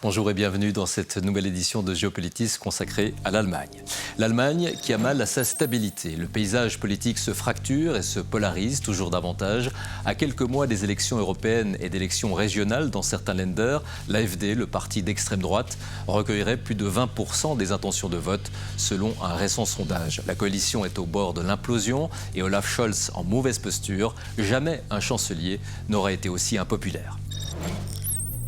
Bonjour et bienvenue dans cette nouvelle édition de Géopolitis consacrée à l'Allemagne. L'Allemagne qui a mal à sa stabilité. Le paysage politique se fracture et se polarise toujours davantage. À quelques mois des élections européennes et d'élections régionales dans certains Länder, l'AfD, le parti d'extrême droite, recueillerait plus de 20% des intentions de vote selon un récent sondage. La coalition est au bord de l'implosion et Olaf Scholz en mauvaise posture. Jamais un chancelier n'aurait été aussi impopulaire.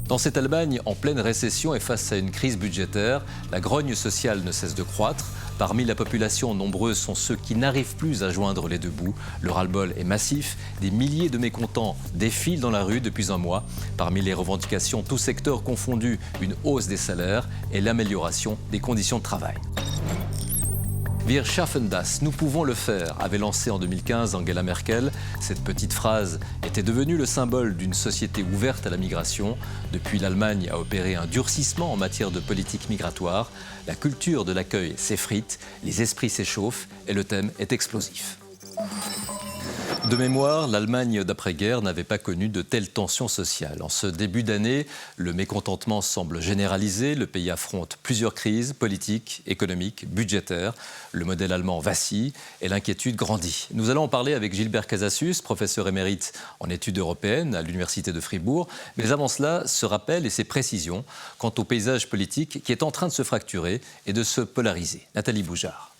Dans cette Allemagne en pleine récession et face à une crise budgétaire, la grogne sociale ne cesse de croître. Parmi la population, nombreux sont ceux qui n'arrivent plus à joindre les deux bouts. Le ras-le-bol est massif. Des milliers de mécontents défilent dans la rue depuis un mois. Parmi les revendications, tous secteurs confondus, une hausse des salaires et l'amélioration des conditions de travail. Wir schaffen das, nous pouvons le faire, avait lancé en 2015 Angela Merkel. Cette petite phrase était devenue le symbole d'une société ouverte à la migration. Depuis, l'Allemagne a opéré un durcissement en matière de politique migratoire. La culture de l'accueil s'effrite, les esprits s'échauffent et le thème est explosif. De mémoire, l'Allemagne d'après-guerre n'avait pas connu de telles tensions sociales. En ce début d'année, le mécontentement semble généralisé. Le pays affronte plusieurs crises politiques, économiques, budgétaires. Le modèle allemand vacille et l'inquiétude grandit. Nous allons en parler avec Gilbert Casasus, professeur émérite en études européennes à l'Université de Fribourg. Mais avant cela, ce rappel et ses précisions quant au paysage politique qui est en train de se fracturer et de se polariser. Nathalie Boujard.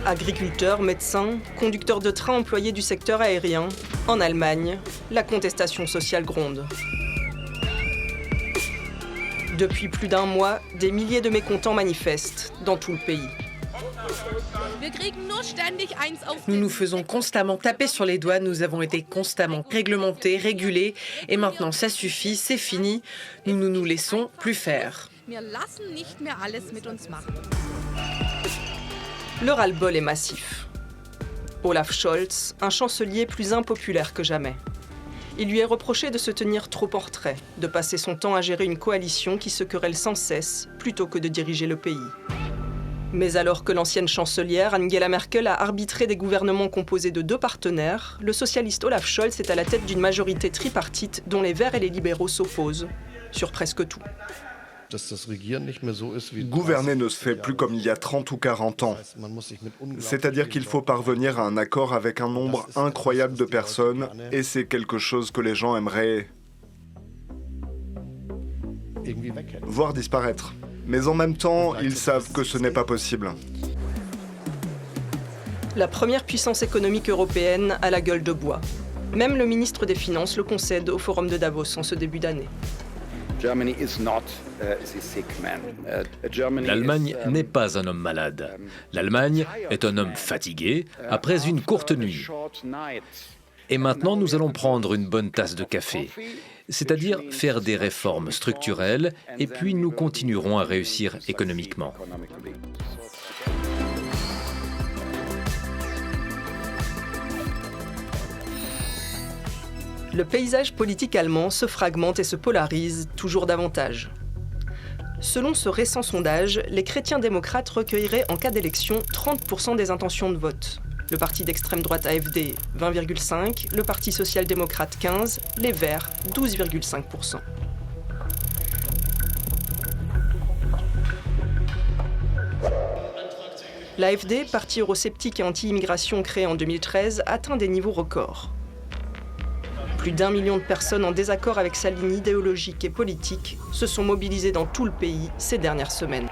Agriculteurs, médecins, conducteurs de train, employés du secteur aérien, en Allemagne, la contestation sociale gronde. Depuis plus d'un mois, des milliers de mécontents manifestent dans tout le pays. Nous nous faisons constamment taper sur les doigts, nous avons été constamment réglementés, régulés, et maintenant ça suffit, c'est fini, nous ne nous laissons plus faire. Le ras-le-bol est massif. Olaf Scholz, un chancelier plus impopulaire que jamais. Il lui est reproché de se tenir trop en retrait, de passer son temps à gérer une coalition qui se querelle sans cesse, plutôt que de diriger le pays. Mais alors que l'ancienne chancelière Angela Merkel a arbitré des gouvernements composés de deux partenaires, le socialiste Olaf Scholz est à la tête d'une majorité tripartite dont les Verts et les libéraux s'opposent, sur presque tout. Gouverner ne se fait plus comme il y a 30 ou 40 ans. C'est-à-dire qu'il faut parvenir à un accord avec un nombre incroyable de personnes, et c'est quelque chose que les gens aimeraient voir disparaître. Mais en même temps, ils savent que ce n'est pas possible. La première puissance économique européenne a la gueule de bois. Même le ministre des Finances le concède au Forum de Davos en ce début d'année. L'Allemagne n'est pas un homme malade. L'Allemagne est un homme fatigué après une courte nuit. Et maintenant, nous allons prendre une bonne tasse de café, c'est-à-dire faire des réformes structurelles, et puis nous continuerons à réussir économiquement. Le paysage politique allemand se fragmente et se polarise toujours davantage. Selon ce récent sondage, les chrétiens démocrates recueilleraient en cas d'élection 30% des intentions de vote. Le parti d'extrême droite AfD, 20,5%, le parti social-démocrate, 15%, les Verts, 12,5%. L'AfD, parti eurosceptique et anti-immigration créé en 2013, atteint des niveaux records. Plus d'1 million de personnes en désaccord avec sa ligne idéologique et politique se sont mobilisées dans tout le pays ces dernières semaines.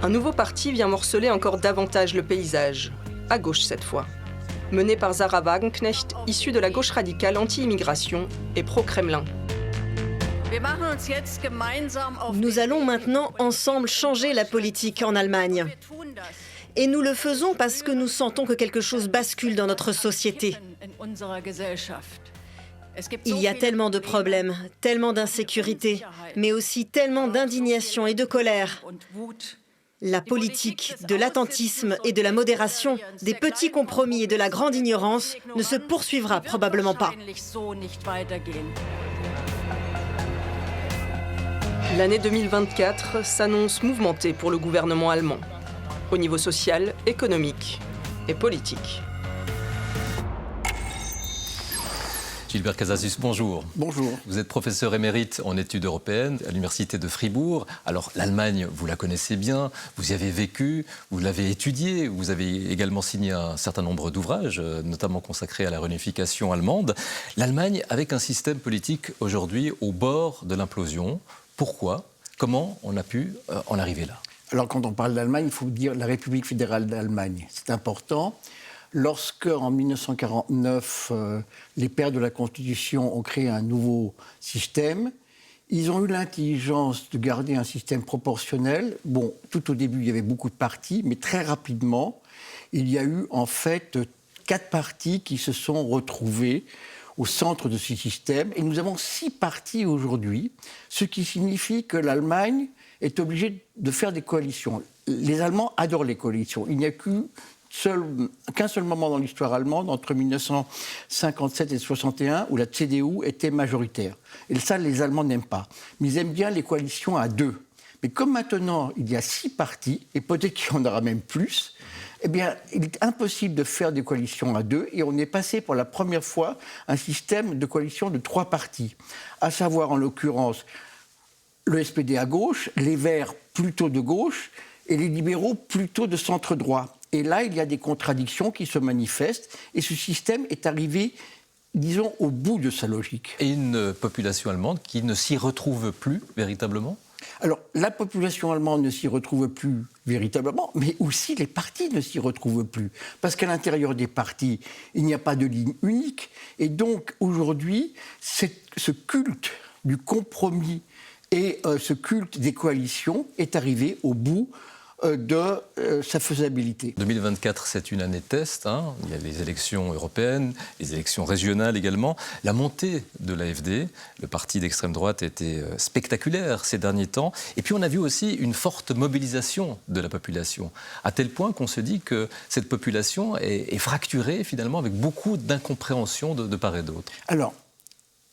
Un nouveau parti vient morceler encore davantage le paysage, à gauche cette fois. Mené par Sarah Wagenknecht, issue de la gauche radicale anti-immigration et pro-Kremlin. Nous allons maintenant ensemble changer la politique en Allemagne. Et nous le faisons parce que nous sentons que quelque chose bascule dans notre société. Il y a tellement de problèmes, tellement d'insécurité, mais aussi tellement d'indignation et de colère. La politique de l'attentisme et de la modération, des petits compromis et de la grande ignorance ne se poursuivra probablement pas. L'année 2024 s'annonce mouvementée pour le gouvernement allemand, au niveau social, économique et politique. Gilbert Casasus, bonjour. Bonjour. Vous êtes professeur émérite en études européennes à l'Université de Fribourg. Alors, l'Allemagne, vous la connaissez bien, vous y avez vécu, vous l'avez étudiée, vous avez également signé un certain nombre d'ouvrages, notamment consacrés à la réunification allemande. L'Allemagne avec un système politique aujourd'hui au bord de l'implosion. Pourquoi ? Comment on a pu en arriver là ? Alors, quand on parle d'Allemagne, il faut dire la République fédérale d'Allemagne. C'est important. Lorsque, en 1949, les pères de la Constitution ont créé un nouveau système, ils ont eu l'intelligence de garder un système proportionnel. Bon, tout au début, il y avait beaucoup de partis, mais très rapidement, il y a eu en fait 4 partis qui se sont retrouvés au centre de ce système. Et nous avons 6 partis aujourd'hui, ce qui signifie que l'Allemagne est obligée de faire des coalitions. Les Allemands adorent les coalitions. Il n'y a qu'un seul moment dans l'histoire allemande, entre 1957 et 1961, où la CDU était majoritaire. Et ça, les Allemands n'aiment pas. Mais ils aiment bien les coalitions à 2. Mais comme maintenant, il y a 6 partis, et peut-être qu'il y en aura même plus, eh bien, il est impossible de faire des coalitions à 2, et on est passé pour la première fois à un système de coalition de 3 partis, à savoir, en l'occurrence, le SPD à gauche, les Verts plutôt de gauche, et les libéraux plutôt de centre-droit. Et là, il y a des contradictions qui se manifestent, et ce système est arrivé, disons, au bout de sa logique. Et une population allemande qui ne s'y retrouve plus véritablement ? Alors, la population allemande ne s'y retrouve plus véritablement, mais aussi les partis ne s'y retrouvent plus. Parce qu'à l'intérieur des partis, il n'y a pas de ligne unique. Et donc, aujourd'hui, ce culte du compromis et ce culte des coalitions est arrivé au bout de sa faisabilité. 2024, c'est une année de test. Il y a les élections européennes, les élections régionales également. La montée de l'AfD, le parti d'extrême droite, a été spectaculaire ces derniers temps. Et puis on a vu aussi une forte mobilisation de la population, à tel point qu'on se dit que cette population est fracturée finalement avec beaucoup d'incompréhension de part et d'autre. Alors,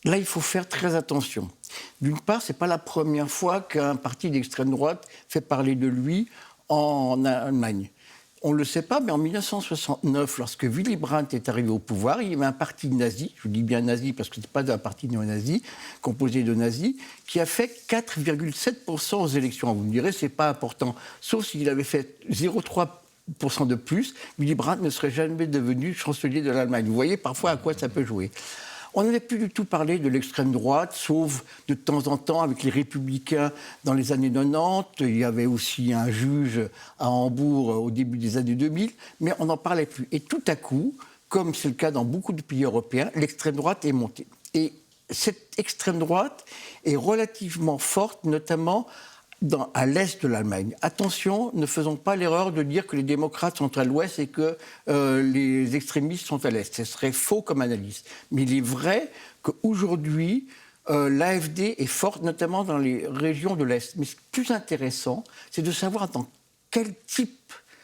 là, il faut faire très attention. D'une part, ce n'est pas la première fois qu'un parti d'extrême droite fait parler de lui en Allemagne. On ne le sait pas, mais en 1969, lorsque Willy Brandt est arrivé au pouvoir, il y avait un parti nazi, je dis bien nazi parce que ce n'est pas un parti néo-nazi, composé de nazis, qui a fait 4,7% aux élections. Vous me direz, ce n'est pas important, sauf s'il avait fait 0,3% de plus, Willy Brandt ne serait jamais devenu chancelier de l'Allemagne. Vous voyez parfois à quoi ça peut jouer. On n'avait plus du tout parlé de l'extrême droite, sauf de temps en temps avec les Républicains dans les années 90. Il y avait aussi un juge à Hambourg au début des années 2000, mais on n'en parlait plus. Et tout à coup, comme c'est le cas dans beaucoup de pays européens, l'extrême droite est montée. Et cette extrême droite est relativement forte, notamment à l'est de l'Allemagne. Attention, ne faisons pas l'erreur de dire que les démocrates sont à l'ouest et que les extrémistes sont à l'est. Ce serait faux comme analyse. Mais il est vrai qu'aujourd'hui, l'AfD est forte, notamment dans les régions de l'est. Mais ce plus intéressant, c'est de savoir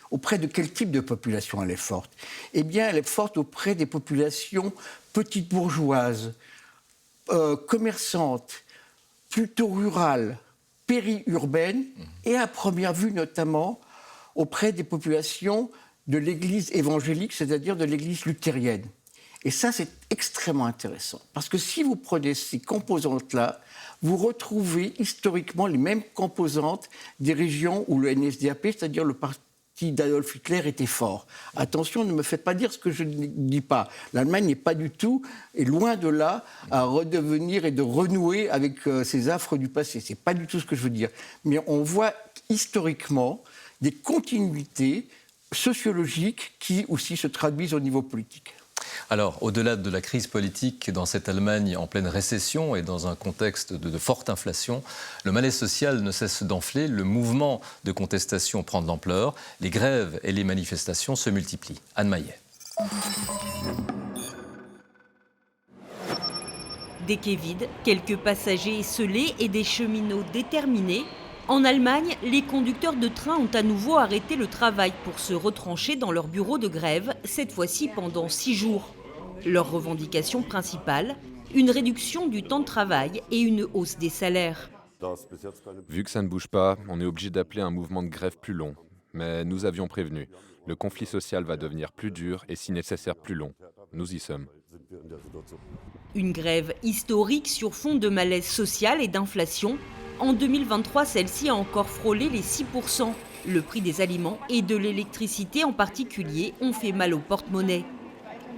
auprès de quel type de population elle est forte. Eh bien, elle est forte auprès des populations petites bourgeoises, commerçantes, plutôt rurales, périurbaine et à première vue notamment auprès des populations de l'Église évangélique, c'est-à-dire de l'Église luthérienne. Et ça, c'est extrêmement intéressant. Parce que si vous prenez ces composantes-là, vous retrouvez historiquement les mêmes composantes des régions où le NSDAP, c'est-à-dire le parti d'Adolf Hitler, était fort. Attention, ne me faites pas dire ce que je ne dis pas. L'Allemagne n'est pas du tout, et loin de là, à redevenir et de renouer avec ces affres du passé. Ce n'est pas du tout ce que je veux dire. Mais on voit historiquement des continuités sociologiques qui aussi se traduisent au niveau politique. Alors, au-delà de la crise politique dans cette Allemagne en pleine récession et dans un contexte de forte inflation, le malaise social ne cesse d'enfler, le mouvement de contestation prend de l'ampleur, les grèves et les manifestations se multiplient. Anne Maillet. Des quais vides, quelques passagers esselés et des cheminots déterminés. En Allemagne, les conducteurs de train ont à nouveau arrêté le travail pour se retrancher dans leur bureau de grève, cette fois-ci pendant 6 jours. Leur revendication principale, une réduction du temps de travail et une hausse des salaires. Vu que ça ne bouge pas, on est obligé d'appeler un mouvement de grève plus long. Mais nous avions prévenu. Le conflit social va devenir plus dur et si nécessaire plus long. Nous y sommes. Une grève historique sur fond de malaise social et d'inflation. En 2023, celle-ci a encore frôlé les 6%. Le prix des aliments et de l'électricité en particulier ont fait mal au porte-monnaie.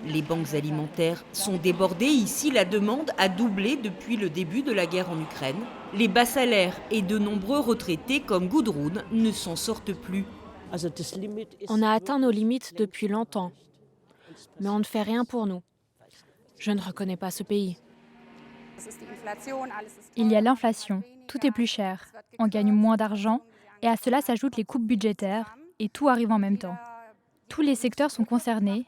Les banques alimentaires sont débordées. Ici, la demande a doublé depuis le début de la guerre en Ukraine. Les bas salaires et de nombreux retraités comme Gudrun ne s'en sortent plus. On a atteint nos limites depuis longtemps, mais on ne fait rien pour nous. Je ne reconnais pas ce pays. Il y a l'inflation, tout est plus cher, on gagne moins d'argent et à cela s'ajoutent les coupes budgétaires et tout arrive en même temps. Tous les secteurs sont concernés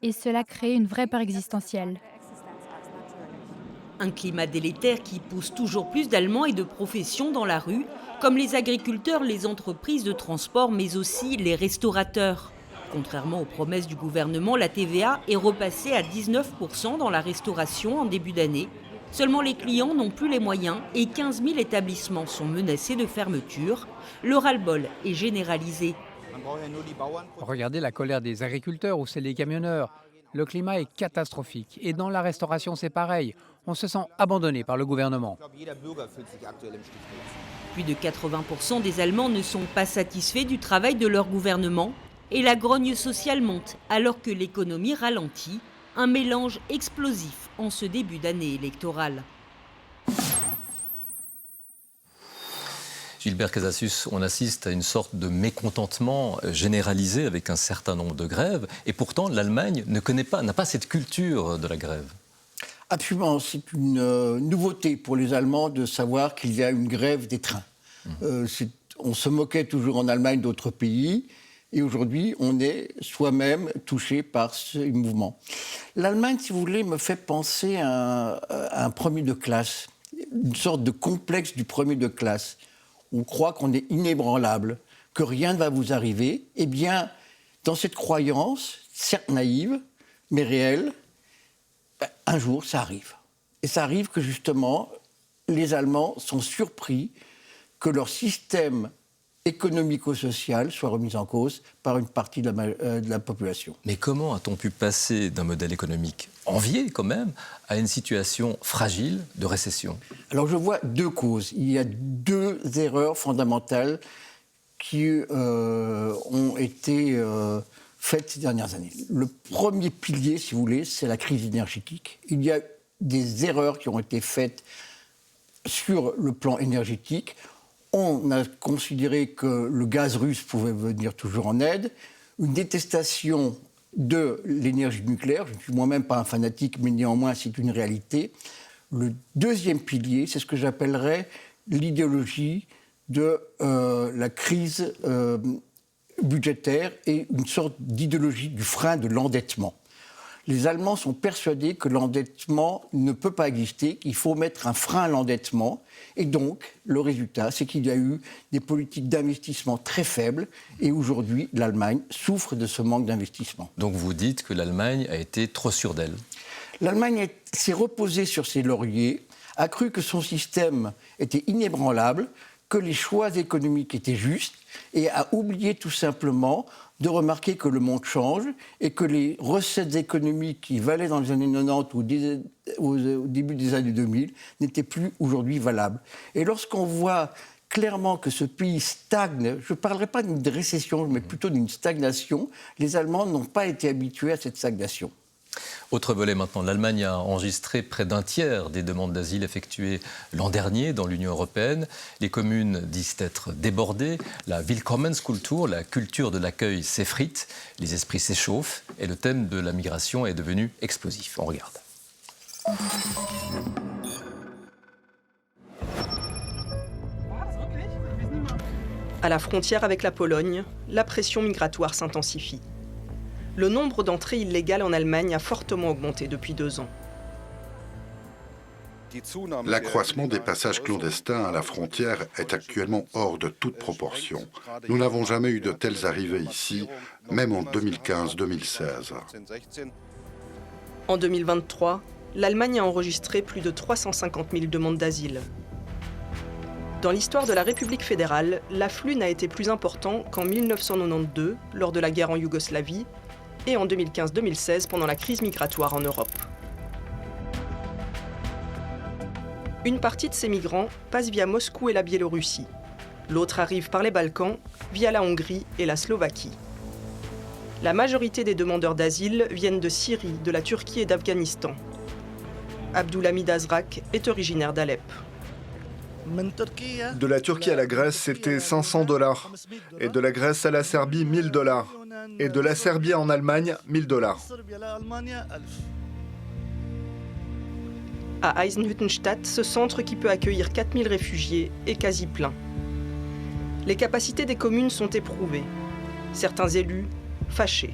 et cela crée une vraie peur existentielle. Un climat délétère qui pousse toujours plus d'Allemands et de professions dans la rue, comme les agriculteurs, les entreprises de transport, mais aussi les restaurateurs. Contrairement aux promesses du gouvernement, la TVA est repassée à 19% dans la restauration en début d'année. Seulement les clients n'ont plus les moyens et 15 000 établissements sont menacés de fermeture. Le ras-le-bol est généralisé. Regardez la colère des agriculteurs ou celle des camionneurs. Le climat est catastrophique. Et dans la restauration, c'est pareil. On se sent abandonné par le gouvernement. Plus de 80% des Allemands ne sont pas satisfaits du travail de leur gouvernement. Et la grogne sociale monte alors que l'économie ralentit. Un mélange explosif en ce début d'année électorale. Gilbert Casasus, on assiste à une sorte de mécontentement généralisé avec un certain nombre de grèves. Et pourtant, l'Allemagne n'a pas cette culture de la grève. Absolument, c'est une nouveauté pour les Allemands de savoir qu'il y a une grève des trains. On se moquait toujours en Allemagne d'autres pays. Et aujourd'hui, on est soi-même touché par ce mouvement. L'Allemagne, si vous voulez, me fait penser à un premier de classe, une sorte de complexe du premier de classe. On croit qu'on est inébranlable, que rien ne va vous arriver. Eh bien, dans cette croyance, certes naïve, mais réelle, un jour, ça arrive. Et ça arrive que, justement, les Allemands sont surpris que leur système économico-social soit remis en cause par une partie de la population. Mais comment a-t-on pu passer d'un modèle économique envié, quand même, à une situation fragile de récession? Alors je vois deux causes. Il y a deux erreurs fondamentales qui ont été faites ces dernières années. Le premier pilier, si vous voulez, c'est la crise énergétique. Il y a des erreurs qui ont été faites sur le plan énergétique. On a considéré que le gaz russe pouvait venir toujours en aide, une détestation de l'énergie nucléaire. Je ne suis moi-même pas un fanatique, mais néanmoins, c'est une réalité. Le deuxième pilier, c'est ce que j'appellerais l'idéologie de la crise budgétaire et une sorte d'idéologie du frein de l'endettement. Les Allemands sont persuadés que l'endettement ne peut pas exister, qu'il faut mettre un frein à l'endettement. Et donc, le résultat, c'est qu'il y a eu des politiques d'investissement très faibles. Et aujourd'hui, l'Allemagne souffre de ce manque d'investissement. Donc vous dites que l'Allemagne a été trop sûre d'elle. L'Allemagne s'est reposée sur ses lauriers, a cru que son système était inébranlable, que les choix économiques étaient justes, et a oublié tout simplement de remarquer que le monde change et que les recettes économiques qui valaient dans les années 90 ou au début des années 2000 n'étaient plus aujourd'hui valables. Et lorsqu'on voit clairement que ce pays stagne, je ne parlerai pas d'une récession, mais plutôt d'une stagnation, les Allemands n'ont pas été habitués à cette stagnation. Autre volet maintenant, l'Allemagne a enregistré près d'un tiers des demandes d'asile effectuées l'an dernier dans l'Union européenne. Les communes disent être débordées. La Willkommenskultur, la culture de l'accueil, s'effrite. Les esprits s'échauffent et le thème de la migration est devenu explosif. On regarde. À la frontière avec la Pologne, la pression migratoire s'intensifie. Le nombre d'entrées illégales en Allemagne a fortement augmenté depuis 2 ans. L'accroissement des passages clandestins à la frontière est actuellement hors de toute proportion. Nous n'avons jamais eu de telles arrivées ici, même en 2015-2016. En 2023, l'Allemagne a enregistré plus de 350 000 demandes d'asile. Dans l'histoire de la République fédérale, l'afflux n'a été plus important qu'en 1992, lors de la guerre en Yougoslavie, et en 2015-2016 pendant la crise migratoire en Europe. Une partie de ces migrants passe via Moscou et la Biélorussie. L'autre arrive par les Balkans, via la Hongrie et la Slovaquie. La majorité des demandeurs d'asile viennent de Syrie, de la Turquie et d'Afghanistan. Abdulhamid Azrak est originaire d'Alep. De la Turquie à la Grèce, c'était 500 $. Et de la Grèce à la Serbie, 1000 $. Et de la Serbie en Allemagne, 1000 $. À Eisenhüttenstadt, ce centre qui peut accueillir 4000 réfugiés est quasi plein. Les capacités des communes sont éprouvées. Certains élus, fâchés.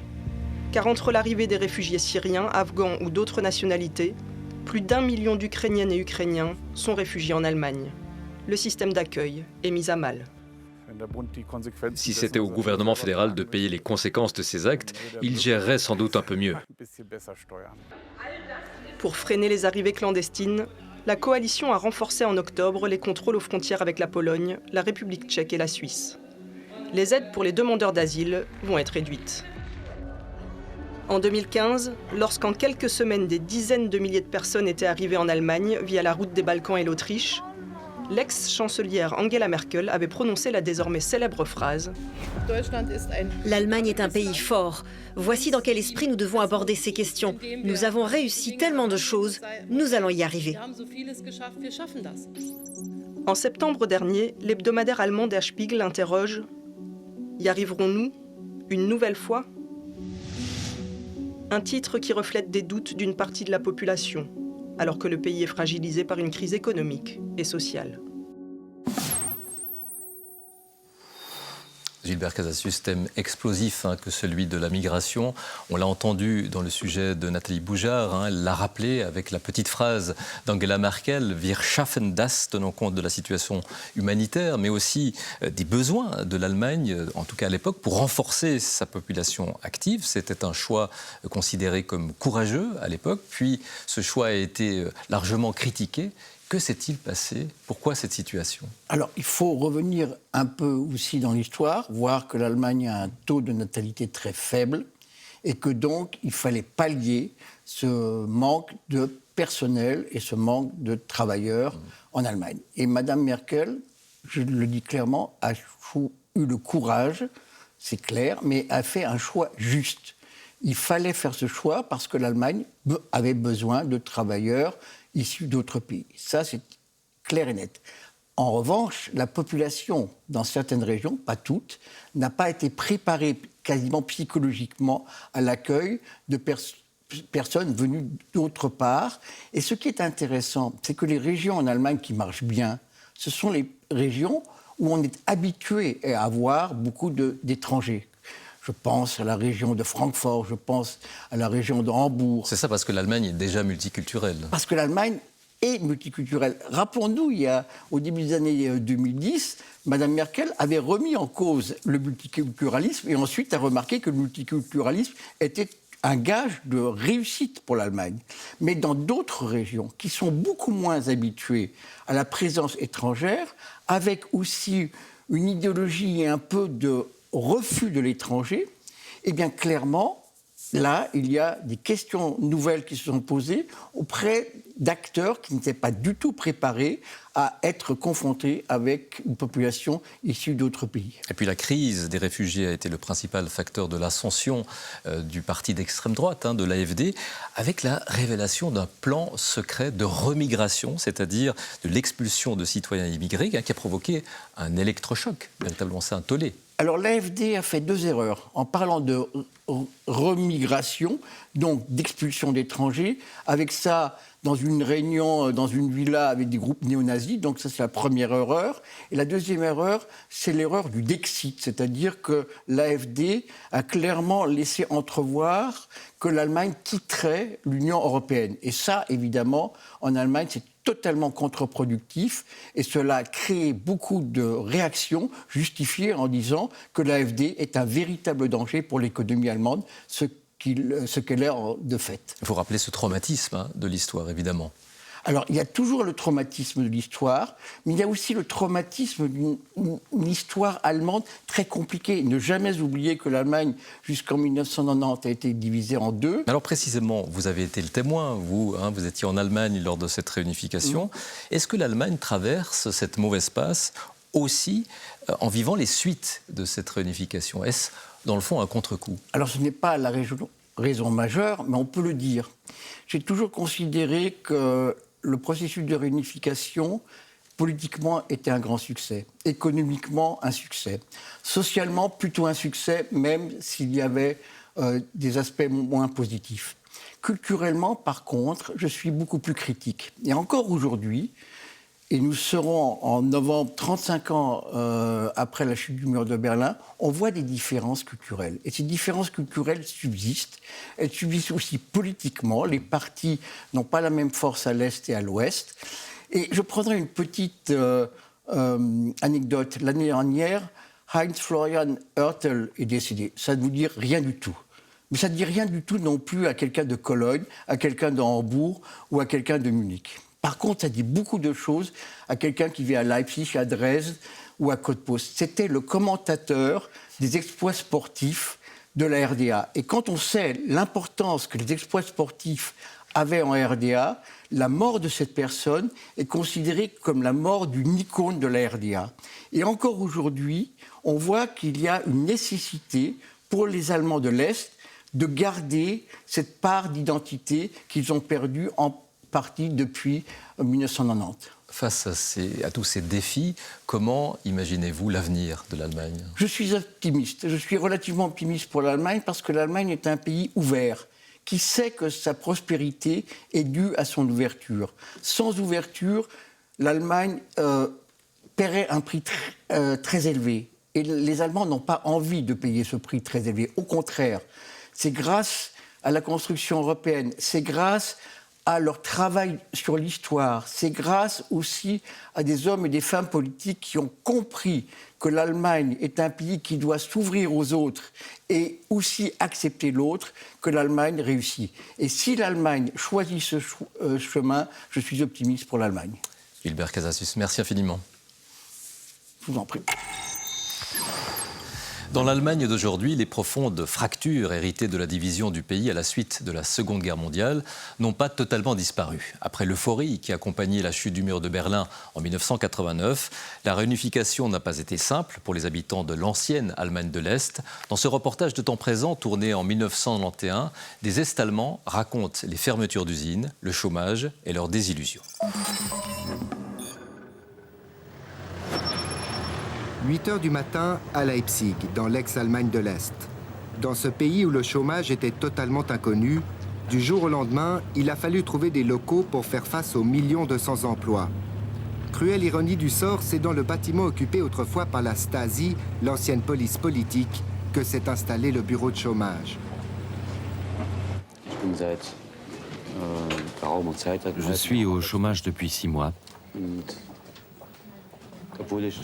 Car entre l'arrivée des réfugiés syriens, afghans ou d'autres nationalités, plus d'1 million d'Ukrainiennes et Ukrainiens sont réfugiés en Allemagne. Le système d'accueil est mis à mal. Si c'était au gouvernement fédéral de payer les conséquences de ces actes, il gérerait sans doute un peu mieux. Pour freiner les arrivées clandestines, la coalition a renforcé en octobre les contrôles aux frontières avec la Pologne, la République tchèque et la Suisse. Les aides pour les demandeurs d'asile vont être réduites. En 2015, lorsqu'en quelques semaines des dizaines de milliers de personnes étaient arrivées en Allemagne via la route des Balkans et l'Autriche, l'ex-chancelière Angela Merkel avait prononcé la désormais célèbre phrase « L'Allemagne est un pays fort. Voici dans quel esprit nous devons aborder ces questions. Nous avons réussi tellement de choses, nous allons y arriver. » En septembre dernier, l'hebdomadaire allemand Der Spiegel interroge « Y arriverons-nous, une nouvelle fois ?» Un titre qui reflète des doutes d'une partie de la population, alors que le pays est fragilisé par une crise économique et sociale. Gilbert Casasus, thème explosif que celui de la migration. On l'a entendu dans le sujet de Nathalie Boujard, elle l'a rappelé avec la petite phrase d'Angela Merkel, « Wir schaffen das », tenant compte de la situation humanitaire, mais aussi des besoins de l'Allemagne, en tout cas à l'époque, pour renforcer sa population active. C'était un choix considéré comme courageux à l'époque, puis ce choix a été largement critiqué. Que s'est-il passé? Pourquoi cette situation? Alors, il faut revenir un peu aussi dans l'histoire, voir que l'Allemagne a un taux de natalité très faible et que donc il fallait pallier ce manque de personnel et ce manque de travailleurs en Allemagne. Et Madame Merkel, je le dis clairement, a eu le courage, c'est clair, mais a fait un choix juste. Il fallait faire ce choix parce que l'Allemagne avait besoin de travailleurs issus d'autres pays. Ça, c'est clair et net. En revanche, la population, dans certaines régions, pas toutes, n'a pas été préparée quasiment psychologiquement à l'accueil de personnes venues d'autre part. Et ce qui est intéressant, c'est que les régions en Allemagne qui marchent bien, ce sont les régions où on est habitué à avoir beaucoup d'étrangers. Je pense à la région de Francfort, je pense à la région de Hambourg. C'est ça, parce que l'Allemagne est déjà multiculturelle. Parce que l'Allemagne est multiculturelle. Rappelons-nous, au début des années 2010, Mme Merkel avait remis en cause le multiculturalisme et ensuite a remarqué que le multiculturalisme était un gage de réussite pour l'Allemagne. Mais dans d'autres régions qui sont beaucoup moins habituées à la présence étrangère, avec aussi une idéologie et un peu de refus de l'étranger, eh bien clairement, là, il y a des questions nouvelles qui se sont posées auprès d'acteurs qui n'étaient pas du tout préparés à être confrontés avec une population issue d'autres pays. Et puis la crise des réfugiés a été le principal facteur de l'ascension du parti d'extrême droite, de l'AfD, avec la révélation d'un plan secret de remigration, c'est-à-dire de l'expulsion de citoyens immigrés, qui a provoqué un électrochoc, véritablement, c'est un tollé. Alors l'AfD a fait deux erreurs en parlant de remigration, donc d'expulsion d'étrangers, avec ça dans une réunion, dans une villa avec des groupes néo-nazis, donc ça c'est la première erreur. Et la deuxième erreur, c'est l'erreur du Dexit, c'est-à-dire que l'AfD a clairement laissé entrevoir que l'Allemagne quitterait l'Union européenne. Et ça, évidemment, en Allemagne, c'est totalement contre-productif et cela a créé beaucoup de réactions justifiées en disant que l'AfD est un véritable danger pour l'économie allemande, ce qu'elle est de fait. Il faut rappeler ce traumatisme de l'histoire, évidemment. Alors, il y a toujours le traumatisme de l'histoire, mais il y a aussi le traumatisme d'une histoire allemande très compliquée. Ne jamais oublier que l'Allemagne, jusqu'en 1990, a été divisée en deux. Alors précisément, vous avez été le témoin, vous étiez en Allemagne lors de cette réunification. Est-ce que l'Allemagne traverse cette mauvaise passe aussi en vivant les suites de cette réunification? Est-ce, dans le fond, un contre-coup? Alors, ce n'est pas la raison majeure, mais on peut le dire. J'ai toujours considéré que le processus de réunification, politiquement, était un grand succès. Économiquement, un succès. Socialement, plutôt un succès, même s'il y avait des aspects moins positifs. Culturellement, par contre, je suis beaucoup plus critique. Et encore aujourd'hui, et nous serons en novembre, 35 ans après la chute du mur de Berlin, on voit des différences culturelles. Et ces différences culturelles subsistent. Elles subsistent aussi politiquement. Les partis n'ont pas la même force à l'Est et à l'Ouest. Et je prendrai une petite anecdote. L'année dernière, Heinz-Florian Oertel est décédé. Ça ne vous dit rien du tout. Mais ça ne dit rien du tout non plus à quelqu'un de Cologne, à quelqu'un de Hambourg ou à quelqu'un de Munich. Par contre, ça dit beaucoup de choses à quelqu'un qui vit à Leipzig, à Dresde ou à Cottbus. C'était le commentateur des exploits sportifs de la RDA. Et quand on sait l'importance que les exploits sportifs avaient en RDA, la mort de cette personne est considérée comme la mort d'une icône de la RDA. Et encore aujourd'hui, on voit qu'il y a une nécessité pour les Allemands de l'Est de garder cette part d'identité qu'ils ont perdue en partie depuis 1990. Face à tous ces défis, comment imaginez-vous l'avenir de l'Allemagne? Je suis optimiste. Je suis relativement optimiste pour l'Allemagne parce que l'Allemagne est un pays ouvert qui sait que sa prospérité est due à son ouverture. Sans ouverture, l'Allemagne paierait un prix très élevé. Et les Allemands n'ont pas envie de payer ce prix très élevé. Au contraire, c'est grâce à la construction européenne, c'est grâce à leur travail sur l'histoire. C'est grâce aussi à des hommes et des femmes politiques qui ont compris que l'Allemagne est un pays qui doit s'ouvrir aux autres et aussi accepter l'autre, que l'Allemagne réussit. Et si l'Allemagne choisit ce chemin, je suis optimiste pour l'Allemagne. Wilbert Casassus, merci infiniment. Je vous en prie. Dans l'Allemagne d'aujourd'hui, les profondes fractures héritées de la division du pays à la suite de la Seconde Guerre mondiale n'ont pas totalement disparu. Après l'euphorie qui accompagnait la chute du mur de Berlin en 1989, la réunification n'a pas été simple pour les habitants de l'ancienne Allemagne de l'Est. Dans ce reportage de temps présent, tourné en 1991, des Est-Allemands racontent les fermetures d'usines, le chômage et leurs désillusions. 8h du matin à Leipzig, dans l'ex-Allemagne de l'Est. Dans ce pays où le chômage était totalement inconnu, du jour au lendemain, il a fallu trouver des locaux pour faire face aux millions de sans-emploi. Cruelle ironie du sort, c'est dans le bâtiment occupé autrefois par la Stasi, l'ancienne police politique, que s'est installé le bureau de chômage. Je suis au chômage depuis 6 mois.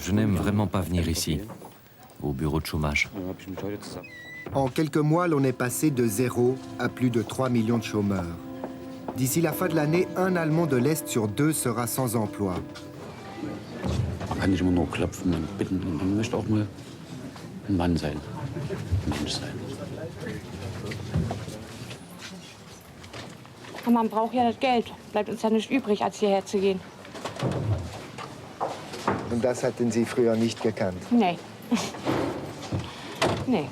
Je n'aime vraiment pas venir ici, au bureau de chômage. En quelques mois, l'on est passé de 0 à plus de 3 millions de chômeurs. D'ici la fin de l'année, un Allemand de l'Est sur 2 sera sans emploi. Man braucht ja das Geld. Bleibt uns ja nicht übrig, als hierher zu gehen. Und das hatten Sie früher nicht gekannt? Nee. Nee.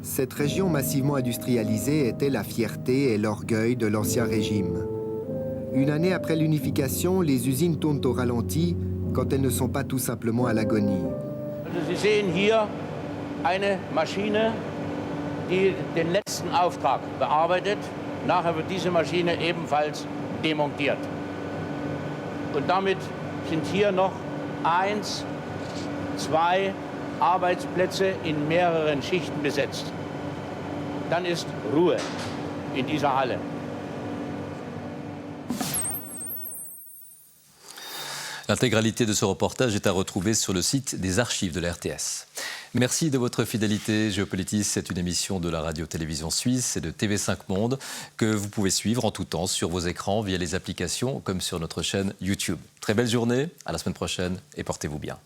Cette région massivement industrialisée était la fierté et l'orgueil de l'ancien régime. Une année après l'unification, les usines tournent au ralenti quand elles ne sont pas tout simplement à l'agonie. Sie sehen hier eine Maschine, die den letzten Auftrag bearbeitet. Nachher wird diese Maschine ebenfalls demontiert. Und damit sind hier noch 1, 2 Arbeitsplätze in mehreren Schichten besetzt. Dann ist Ruhe in dieser Halle. L'intégralité de ce reportage est à retrouver sur le site des archives de la RTS. Merci de votre fidélité. Géopolitis, c'est une émission de la radio-télévision suisse et de TV5 Monde que vous pouvez suivre en tout temps sur vos écrans via les applications comme sur notre chaîne YouTube. Très belle journée, à la semaine prochaine et portez-vous bien.